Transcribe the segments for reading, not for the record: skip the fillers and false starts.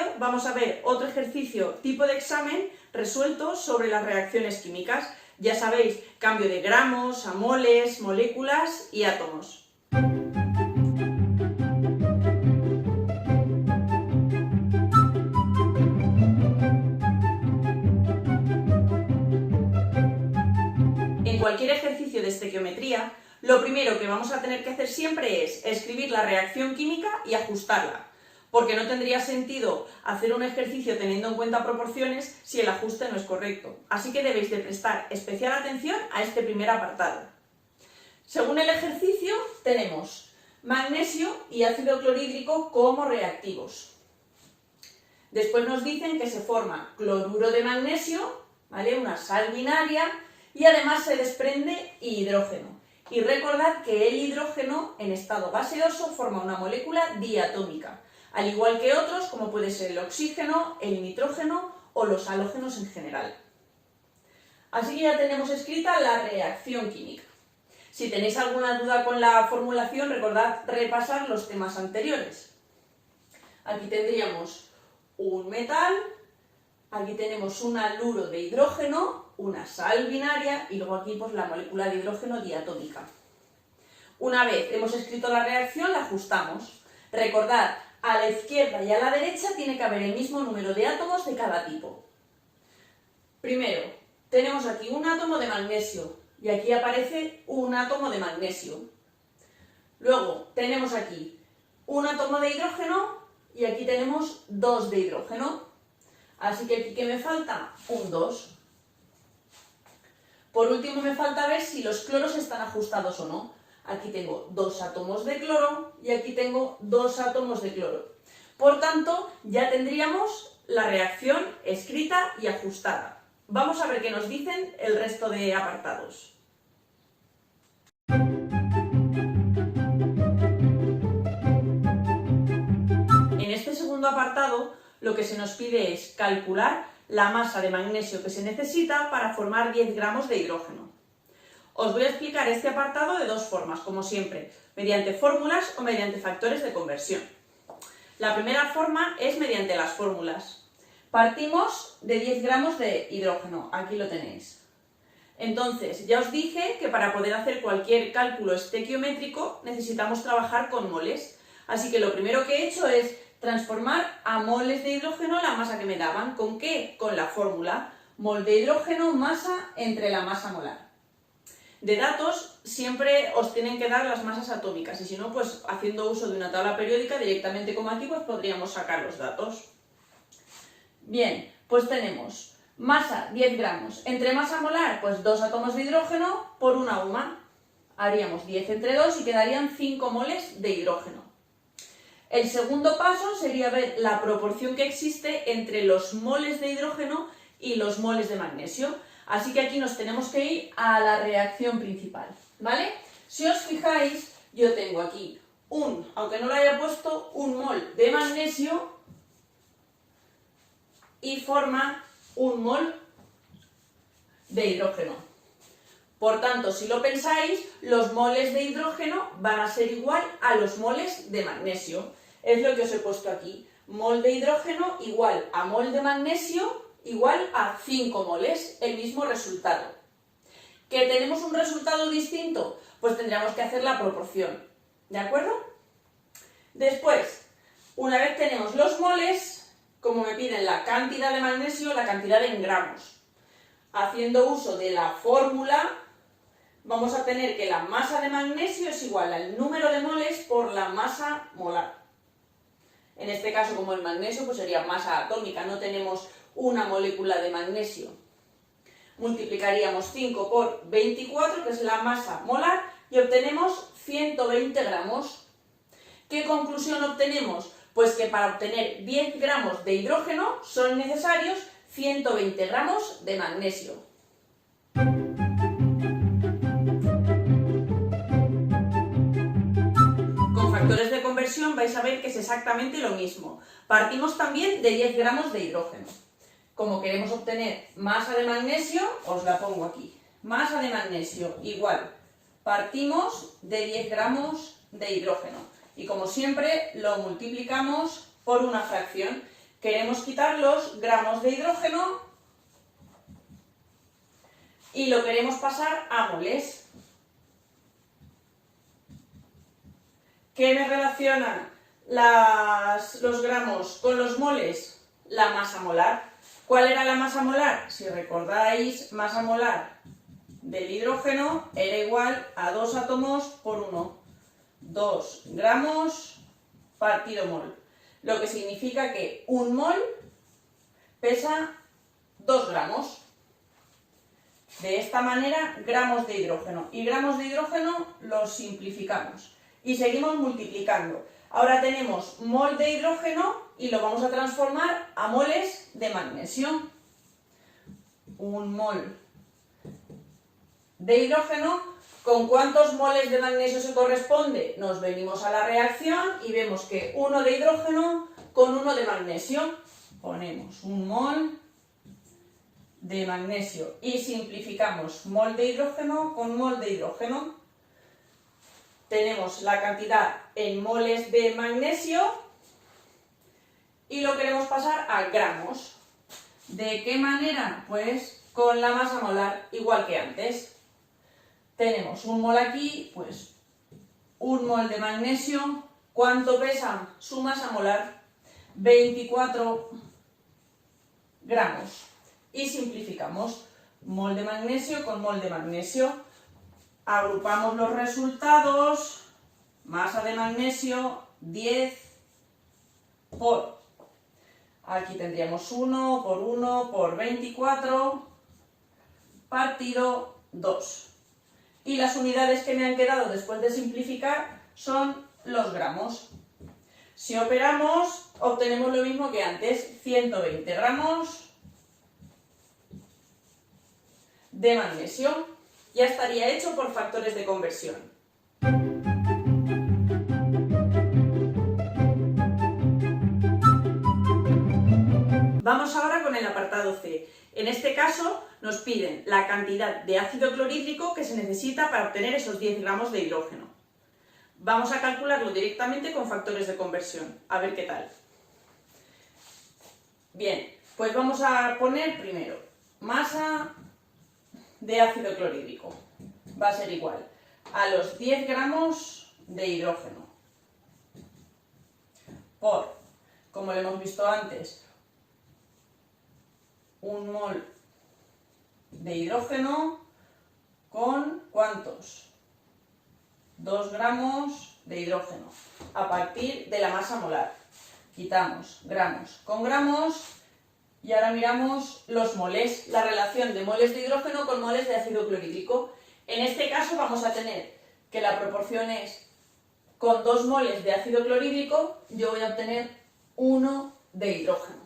vídeo vamos a ver otro ejercicio tipo de examen resuelto sobre las reacciones químicas. Ya sabéis, cambio de gramos a moles, moléculas y átomos. En cualquier ejercicio de estequiometría, lo primero que vamos a tener que hacer siempre es escribir la reacción química y ajustarla, porque no tendría sentido hacer un ejercicio teniendo en cuenta proporciones si el ajuste no es correcto. Así que debéis de prestar especial atención a este primer apartado. Según el ejercicio, tenemos magnesio y ácido clorhídrico como reactivos. Después nos dicen que se forma cloruro de magnesio, ¿vale? Una sal binaria, y además se desprende hidrógeno. Y recordad que el hidrógeno en estado gaseoso forma una molécula diatómica, al igual que otros como puede ser el oxígeno, el nitrógeno o los halógenos en general. Así que ya tenemos escrita la reacción química. Si tenéis alguna duda con la formulación, recordad repasar los temas anteriores. Aquí tendríamos un metal, aquí tenemos un haluro de hidrógeno, una sal binaria y luego aquí pues la molécula de hidrógeno diatómica. Una vez hemos escrito la reacción, la ajustamos. Recordad, a la izquierda y a la derecha tiene que haber el mismo número de átomos de cada tipo. Primero, tenemos aquí un átomo de magnesio y aquí aparece un átomo de magnesio. Luego tenemos aquí un átomo de hidrógeno y aquí tenemos 2 de hidrógeno. Así que aquí, ¿qué me falta? Un 2. Por último, me falta ver si los cloros están ajustados o no. Aquí tengo 2 átomos de cloro y aquí tengo 2 átomos de cloro. Por tanto, ya tendríamos la reacción escrita y ajustada. Vamos a ver qué nos dicen el resto de apartados. En este segundo apartado, lo que se nos pide es calcular la masa de magnesio que se necesita para formar 10 gramos de hidrógeno. Os voy a explicar este apartado de dos formas, como siempre, mediante fórmulas o mediante factores de conversión. La primera forma es mediante las fórmulas. Partimos de 10 gramos de hidrógeno, aquí lo tenéis. Entonces, ya os dije que para poder hacer cualquier cálculo estequiométrico necesitamos trabajar con moles. Así que lo primero que he hecho es transformar a moles de hidrógeno la masa que me daban. ¿Con qué? Con la fórmula mol de hidrógeno masa entre la masa molar. De datos siempre os tienen que dar las masas atómicas y si no, pues haciendo uso de una tabla periódica directamente como aquí, pues podríamos sacar los datos. Bien, pues tenemos masa 10 gramos, entre masa molar, pues 2 átomos de hidrógeno por una UMA. Haríamos 10 entre 2 y quedarían 5 moles de hidrógeno. El segundo paso sería ver la proporción que existe entre los moles de hidrógeno y los moles de magnesio. Así que aquí nos tenemos que ir a la reacción principal, ¿vale? Si os fijáis, yo tengo aquí aunque no lo haya puesto, un mol de magnesio y forma un mol de hidrógeno. Por tanto, si lo pensáis, los moles de hidrógeno van a ser igual a los moles de magnesio. Es lo que os he puesto aquí. Mol de hidrógeno igual a mol de magnesio igual a 5 moles, el mismo resultado. ¿Que tenemos un resultado distinto? Pues tendríamos que hacer la proporción, ¿de acuerdo? Después, una vez tenemos los moles, como me piden la cantidad de magnesio, la cantidad en gramos. Haciendo uso de la fórmula, vamos a tener que la masa de magnesio es igual al número de moles por la masa molar. En este caso, como el magnesio, pues sería masa atómica, no tenemos una molécula de magnesio. Multiplicaríamos 5 por 24, que es la masa molar, y obtenemos 120 gramos. ¿Qué conclusión obtenemos? Pues que para obtener 10 gramos de hidrógeno son necesarios 120 gramos de magnesio. Con factores de conversión vais a ver que es exactamente lo mismo. Partimos también de 10 gramos de hidrógeno. Como queremos obtener masa de magnesio, os la pongo aquí. Masa de magnesio igual. Partimos de 10 gramos de hidrógeno. Y como siempre, lo multiplicamos por una fracción. Queremos quitar los gramos de hidrógeno y lo queremos pasar a moles. ¿Qué me relacionan los gramos con los moles? La masa molar. ¿Cuál era la masa molar? Si recordáis, masa molar del hidrógeno era igual a 2 átomos por 1. 2 gramos partido mol. Lo que significa que un mol pesa 2 gramos. De esta manera, gramos de hidrógeno. Y gramos de hidrógeno los simplificamos. Y seguimos multiplicando. Ahora tenemos mol de hidrógeno y lo vamos a transformar a moles de magnesio. Un mol de hidrógeno, ¿con cuántos moles de magnesio se corresponde? Nos venimos a la reacción y vemos que 1 de hidrógeno con 1 de magnesio. Ponemos un mol de magnesio y simplificamos mol de hidrógeno con mol de hidrógeno. Tenemos la cantidad en moles de magnesio y lo queremos pasar a gramos. ¿De qué manera? Pues con la masa molar, igual que antes. Tenemos un mol aquí, pues un mol de magnesio. ¿Cuánto pesa su masa molar? 24 gramos. Y simplificamos mol de magnesio con mol de magnesio. Agrupamos los resultados. Masa de magnesio 10 por... Aquí tendríamos 1 por 1 por 24 partido 2. Y las unidades que me han quedado después de simplificar son los gramos. Si operamos, obtenemos lo mismo que antes, 120 gramos de magnesio. Ya estaría hecho por factores de conversión. Vamos ahora con el apartado C. En este caso nos piden la cantidad de ácido clorhídrico que se necesita para obtener esos 10 gramos de hidrógeno. Vamos a calcularlo directamente con factores de conversión, a ver qué tal. Bien, pues vamos a poner primero masa de ácido clorhídrico. Va a ser igual a los 10 gramos de hidrógeno por, como lo hemos visto antes, un mol de hidrógeno con ¿cuántos? 2 gramos de hidrógeno a partir de la masa molar. Quitamos gramos con gramos y ahora miramos los moles, la relación de moles de hidrógeno con moles de ácido clorhídrico. En este caso vamos a tener que la proporción es con 2 moles de ácido clorhídrico yo voy a obtener 1 de hidrógeno.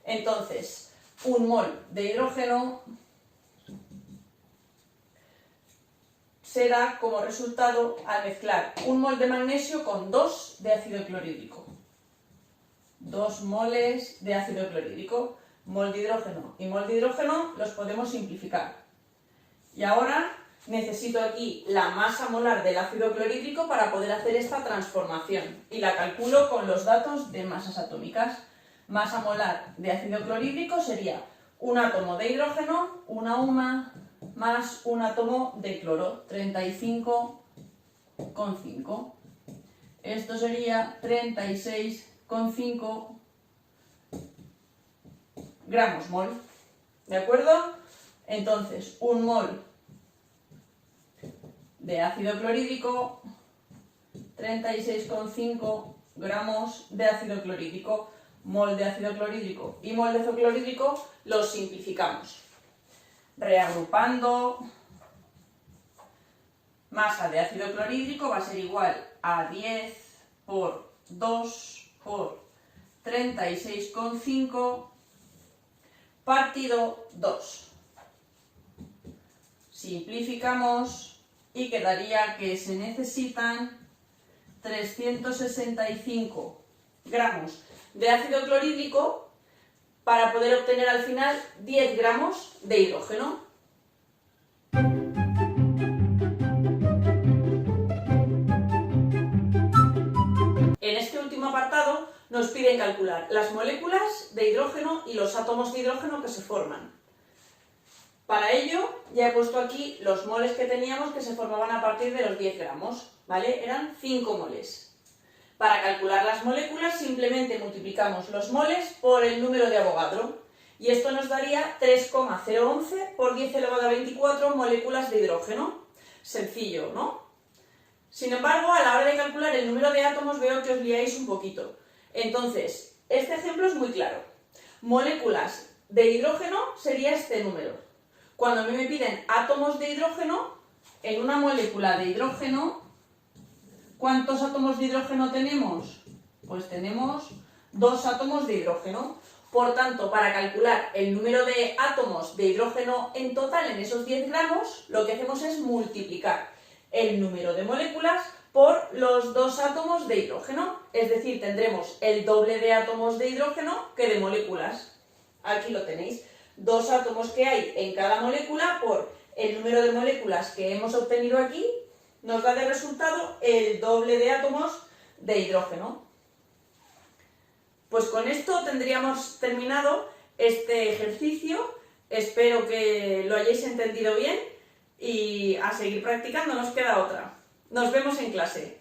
Entonces, un mol de hidrógeno se da como resultado al mezclar un mol de magnesio con 2 de ácido clorhídrico. 2 moles de ácido clorhídrico, mol de hidrógeno y mol de hidrógeno los podemos simplificar. Y ahora necesito aquí la masa molar del ácido clorhídrico para poder hacer esta transformación y la calculo con los datos de masas atómicas. Masa molar de ácido clorhídrico sería un átomo de hidrógeno, una UMA, más un átomo de cloro, 35,5. Esto sería 36,5 gramos mol. ¿De acuerdo? Entonces, un mol de ácido clorhídrico, 36,5 gramos de ácido clorhídrico. Mol de ácido clorhídrico y mol de ácido clorhídrico los simplificamos. Reagrupando, masa de ácido clorhídrico va a ser igual a 10 por 2 por 36,5 partido 2. Simplificamos y quedaría que se necesitan 365 gramos de ácido clorhídrico para poder obtener al final 10 gramos de hidrógeno. En este último apartado nos piden calcular las moléculas de hidrógeno y los átomos de hidrógeno que se forman. Para ello, ya he puesto aquí los moles que teníamos que se formaban a partir de los 10 gramos, ¿vale? Eran 5 moles. Para calcular las moléculas simplemente multiplicamos los moles por el número de Avogadro y esto nos daría 3,011 por 10 elevado a 24 moléculas de hidrógeno. Sencillo, ¿no? Sin embargo, a la hora de calcular el número de átomos veo que os liáis un poquito. Entonces, este ejemplo es muy claro. Moléculas de hidrógeno sería este número. Cuando a mí me piden átomos de hidrógeno, en una molécula de hidrógeno, ¿cuántos átomos de hidrógeno tenemos? Pues tenemos 2 átomos de hidrógeno. Por tanto, para calcular el número de átomos de hidrógeno en total en esos 10 gramos, lo que hacemos es multiplicar el número de moléculas por los 2 átomos de hidrógeno. Es decir, tendremos el doble de átomos de hidrógeno que de moléculas. Aquí lo tenéis. 2 átomos que hay en cada molécula por el número de moléculas que hemos obtenido aquí, nos da de resultado el doble de átomos de hidrógeno. Pues con esto tendríamos terminado este ejercicio. Espero que lo hayáis entendido bien y a seguir practicando, nos queda otra. Nos vemos en clase.